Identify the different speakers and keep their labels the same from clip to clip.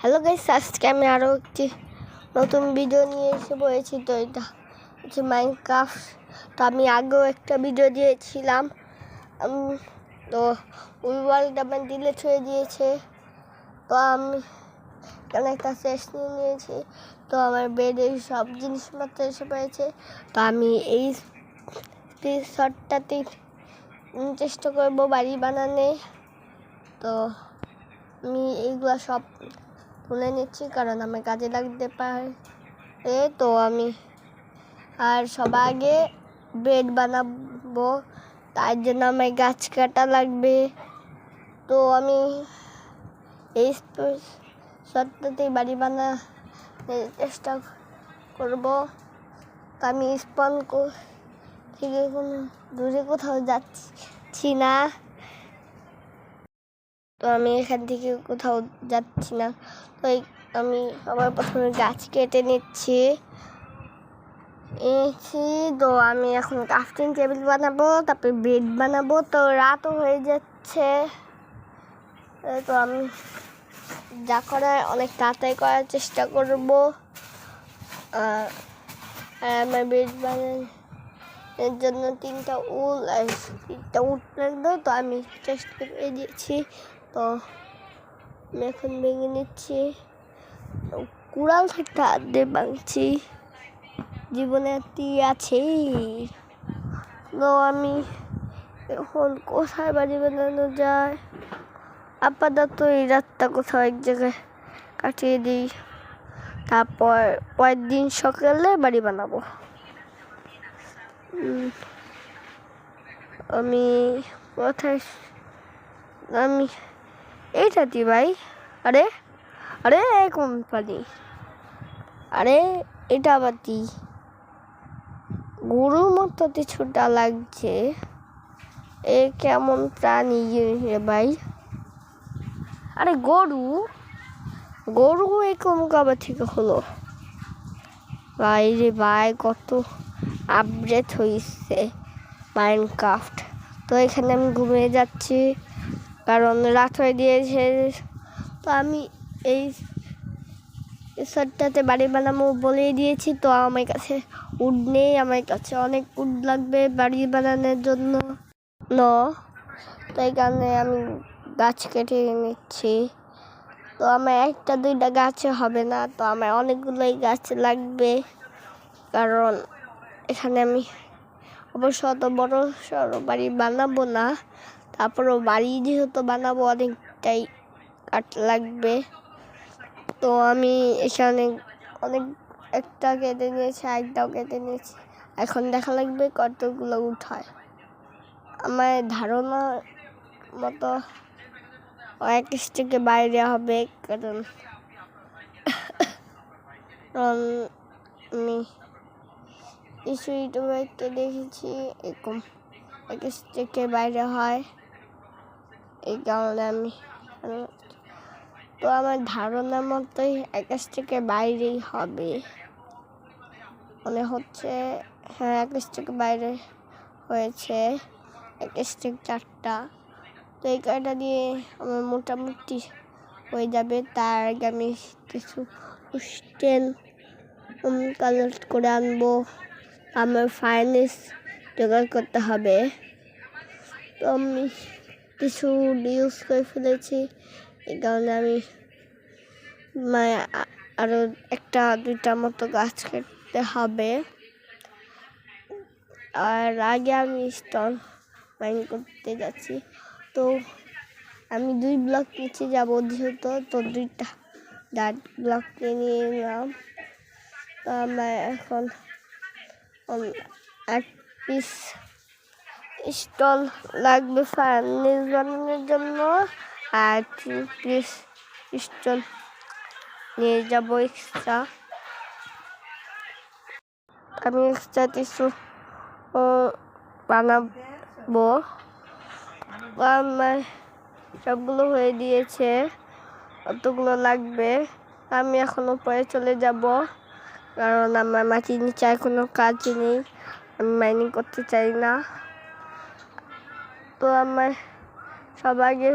Speaker 1: Hello guys, আজকে আমি আরও একটি নতুন ভিডিও নিয়ে এসে পড়েছি। তো এটা হচ্ছে মাইনক্রাফট। তো আমি আগেও একটা ভিডিও দিয়েছিলাম, তো ওই ওয়ার্ল্ডটা আমার ডিলিট হয়ে দিয়েছে। তো আমি এখানে একটা চেস্ট নিয়ে নিয়েছি। তো আমার বেডের সব জিনিসপত্র এসে পড়েছে। তো আমি এই শটটাতে চেষ্টা করবো বাড়ি বানানে। তো আমি এইগুলো সব তুলে নিচ্ছি কারণ আমার কাজে লাগতে পারে। তো আমি আর সবার আগে বেড বানাবো, তার জন্য আমার গাছ কাটা লাগবে। তো আমি এই শর্ততেই বাড়ি বানানোর চেষ্টা করব। তো আমি স্পন থেকে কোনো দূরে কোথাও যাচ্ছি না। তো আমি এখান থেকে কোথাও যাচ্ছি না। তো আমি আবার প্রথমে গাছ কেটে নিচ্ছি। তো আমি এখন ক্রাফটিং টেবিল বানাবো, তারপরে বেড বানাবো। তো রাতও হয়ে যাচ্ছে। তো আমি যা করার অনেক তাড়াতাড়ি করার চেষ্টা করব। আর আমার বেড বানানোর জন্য 3টা উল আর 3টা উড লাগবে। তো আমি চেষ্টা করে দিয়েছি। তো আমি এখন ভেঙে নিচ্ছি। কুড়াল থাকতে হাত দিয়ে ভাঙছি, জীবনে আছেই। তো আমি এখন কোথায় বাড়ি বানানো যায়, আপাতত এই রাতটা কোথাও এক জায়গায় কাটিয়ে দিই, তারপর পরের দিন সকালে বাড়ি বানাবো। আমি কোথায় আমি এইটাতে ভাই, আরে আরে কোম্পানি, আরে এটা আবার কি গরুর মতো কিছুটা লাগছে। এ কেমন প্রাণী রে ভাই? আরে গরু এরকম কবে থেকে হলো ভাই রে ভাই? কত আপডেট হয়েছে মাইনক্রাফট। তো এখানে আমি ঘুমিয়ে যাচ্ছি কারণ রাত হয়ে দিয়েছে। তো আমি এই শটটাতে বাড়ি বানাবো বলেই দিয়েছি। তো আমার কাছে উড নেই, আমার কাছে অনেক উড লাগবে বাড়ি বানানোর জন্য। তো এই কারণে আমি গাছ কেটে নিচ্ছি। তো আমার 1টা 2টা গাছে হবে না, তো আমার অনেকগুলোই গাছ লাগবে কারণ এখানে আমি অবশ্য অত বড় সড়ো বাড়ি বানাবো না। তারপরও বাড়ি যেহেতু বানাবো অনেকটাই কাঠ লাগবে। তো আমি এখানে একটা কেটে নিয়েছি, আরেকটাও কেটে নিয়েছি। এখন দেখা লাগবে কতগুলো উঠায়। আমার ধারণা মতো এক স্টিকে বাইরে হবে, কারণ আমি কিছু ইউটিউবারকে দেখেছি এরকম এক স্টিকের বাইরে হয়, এই কারণে আমি তো আমার ধারণার মতোই এক স্টিকের বাইরেই হবে মনে হচ্ছে। হ্যাঁ, এক স্টিকের বাইরে হয়েছে, এক স্টিক 4টা। তো এই কাজটা দিয়ে আমার মোটামুটি হয়ে যাবে। তার আগে আমি কিছু স্টেন কালেক্ট করে আনবো, আমার ফাইনেস জোগাড় করতে হবে। তো আমি কিছু ইউজ করে ফেলেছি, এই কারণে আমি আরও 1টা 2টা মতো গাছ কাটতে হবে। আর আগে আমি স্টোন মাইন করতে যাচ্ছি। তো আমি 2 ব্লক নিচে যাবো যেহেতু, তো 2টা ডার্ট ব্লক নিয়ে নিলাম। তো আমার এখন 1 পিস স্টোন লাগবে ফার্নিস বানানোর জন্য, আর 2 পিস স্টোন নিয়ে যাবো এক্সট্রা। আমি এক্সট্রা কিছু বানাবো। আমার সবগুলো হয়ে দিয়েছে, কতগুলো লাগবে। আমি এখন উপরে চলে যাব কারণ আমার মাটির নিচে আর কোনো কাজ নেই, আমি মাইনিং করতে চাই না। তো আমার সব আগে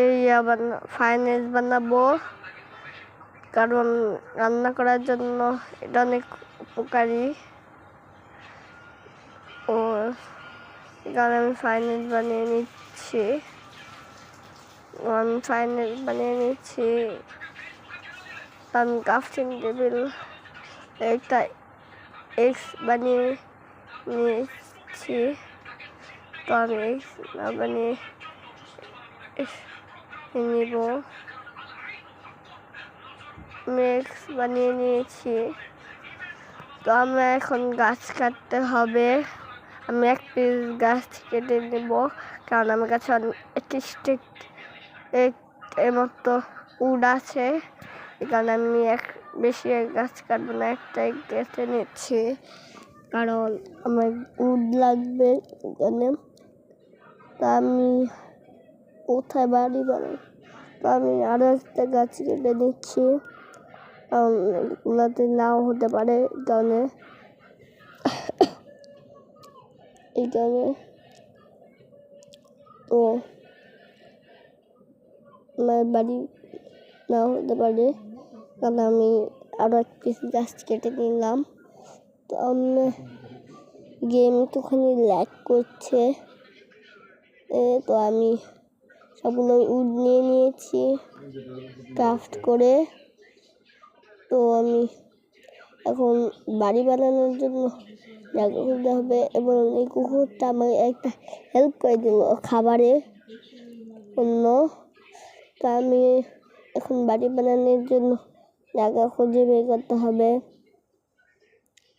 Speaker 1: এই ফাইনেস বানাবো, কারণ রান্না করার জন্য এটা অনেক উপকারী। ও এখানে আমি ফাইনাল বানিয়ে নিচ্ছি। আমি ক্রাফটিং টেবিল একটা এক্স বানিয়ে নিয়েছি। তো আমি এক্স না বানিয়ে নিব। আমি এক্স বানিয়ে নিয়েছি। তো আমরা এখন গাছ কাটতে হবে। আমি এক পিস গাছ কেটে নেব, কারণ আমার কাছে একটি স্টিক এর মতো উড আছে। এই কারণে আমি বেশি গাছ কাটবো না, একটাই কেটে নিচ্ছি, কারণ আমার উড লাগবে এখানে। তা আমি কোথায় বাড়ি বানাই, তো আমি আরো একটা গাছ কেটে নিচ্ছি, কারণ এগুলোতে নাও হতে পারে। এই কারণে তো আমার বাড়ি নাও হতে পারে, কারণ আমি আরো এক পিস গাছ কেটে নিলাম। তো গেম একটুখানি ল্যাগ করছে। তো আমি সবগুলো উড নিয়ে নিয়েছি ক্রাফট করে। তো আমি এখন বাড়ি বানানোর জন্য জায়গা করতে হবে, এবং এই কুকুরটা আমাকে একটা হেল্প করে দিল খাবারের জন্য। তা আমি এখন বাড়ি বানানোর জন্য জায়গা খুঁজে বের করতে হবে।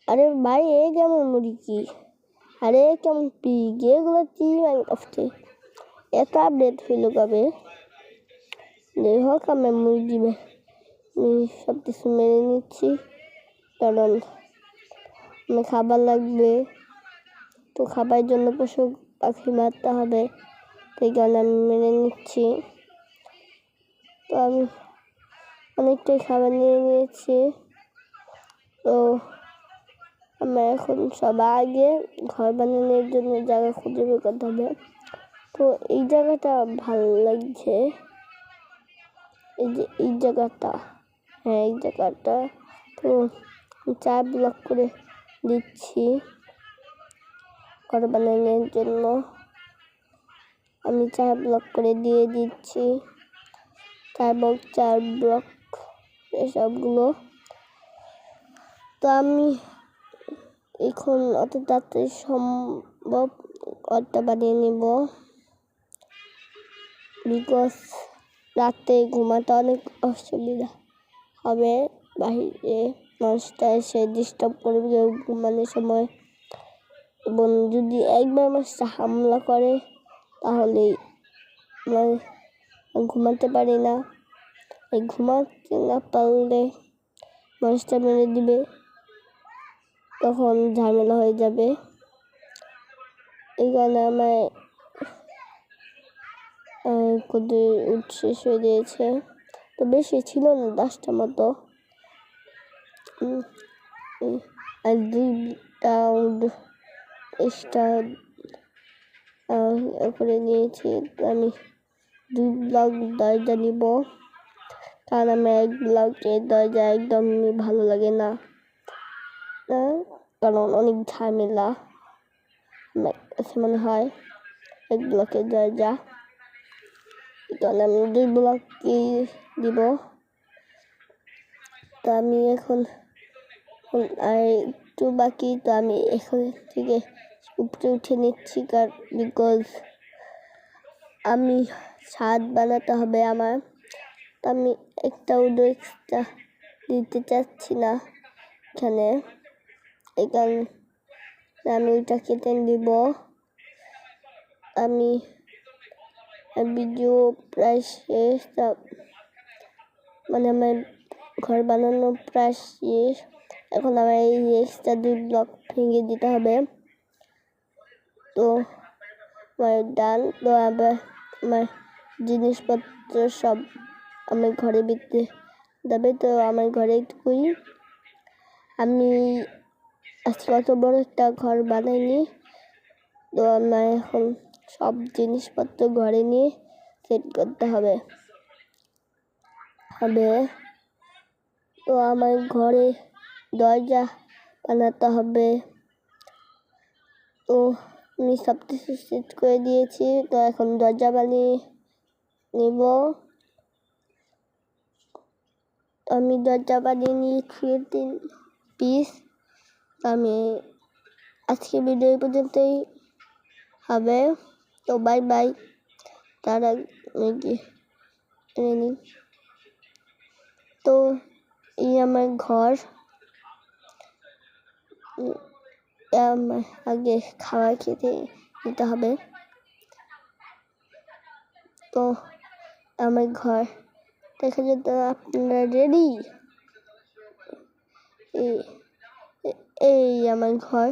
Speaker 1: আরে ভাই, কেমন মুরগি, আরে কেমন পিগ, এগুলো কি মাইনক্রাফটে এত আপডেট হইল কবে? যাই হোক, আমি মুরগি সব কিছু মেরে নিচ্ছি, কারণ আমি খাবার লাগবে। তো খাবারের জন্য পশু পাখি মারতে হবে, সেই কারণে আমি মেরে নিচ্ছি। তো আমি অনেকটাই খাবার নিয়ে নিয়েছি। তো আমার এখন সবার আগে ঘর বানানোর জন্য জায়গা খুঁজে বের করতে হবে। তো এই জায়গাটা ভালো লাগছে, এই জায়গাটা, হ্যাঁ এই জায়গাটা। তো 4 ব্লক করে দিচ্ছি ঘর বানানোর জন্য। আমি 4 ব্লক করে দিয়ে দিচ্ছি, 4 ব্লক এসবগুলো। তো আমি এখন অত তাড়াতাড়ি সম্ভব ঘরটা বানিয়ে নিব, বিকজ রাতে ঘুমাতে অনেক অসুবিধা হবে। বাহিরে মানুষটা এসে ডিস্টার্ব করবে ঘুমানোর সময়, এবং যদি একবার মানুষটা হামলা করে তাহলে ঘুমাতে পারি না। ঘুমাতে না পারলে মানুষটা মেরে দিবে, তখন ঝামেলা হয়ে যাবে। এই কারণে আমার উড শেষ হয়ে দিয়েছে। তো বেশি ছিল না, 10টা মতো। আর 2টা উড এক্সট্রা করে নিয়েছি। আমি 2 ব্লক দরজা নিব, কারণ আমি 1 ব্লকের দরজা একদমই ভালো লাগে না, কারণ অনেক ঝামেলা মনে হয় 1 ব্লকের দরজা। কারণ আমি 2 ব্লক দিব। তো আমি এখন আর একটু বাকি, তো আমি এখান থেকে উপরে উঠে নিচ্ছি, বিকজ আমি ছাদ বানাতে হবে আমার। তো আমি একটা উড এক্সট্রা দিতে চাচ্ছি না এখানে, এই কারণে আমি ওইটা কেটে দিব। আমি ভিডিও প্রায় শেষ, মানে আমার ঘর বানানো প্রায় শেষ। এখন আমার এই এক্সট্রা 2 ব্লক ভেঙে দিতে হবে। তো আমার ডান। তো আবার আমার জিনিসপত্র সব আমার ঘরে বিকতে যাবে। তো আমার ঘরে একটুকুই, আমি আজকে অত বড় একটা ঘর বানাইনি। তো আমার এখন সব জিনিসপত্র ঘরে নিয়ে সেট করতে হবে। তো আমার ঘরে দরজা বানাতে হবে। তো আমি সব কিছু সেট করে দিয়েছি, তো এখন দরজা বানিয়ে নেব। আমি দরজা বানিয়ে নিয়েছি 3 পিস। আমি আজকে ভিডিও পর্যন্তই হবে। তো বাই বাই। তারা এনে নিই। তো এই আমার ঘর। আমার আগে খাবার খেতে দিতে হবে। তো আমার ঘর দেখা যেত আপনারা রেডি। এই আমার ঘর।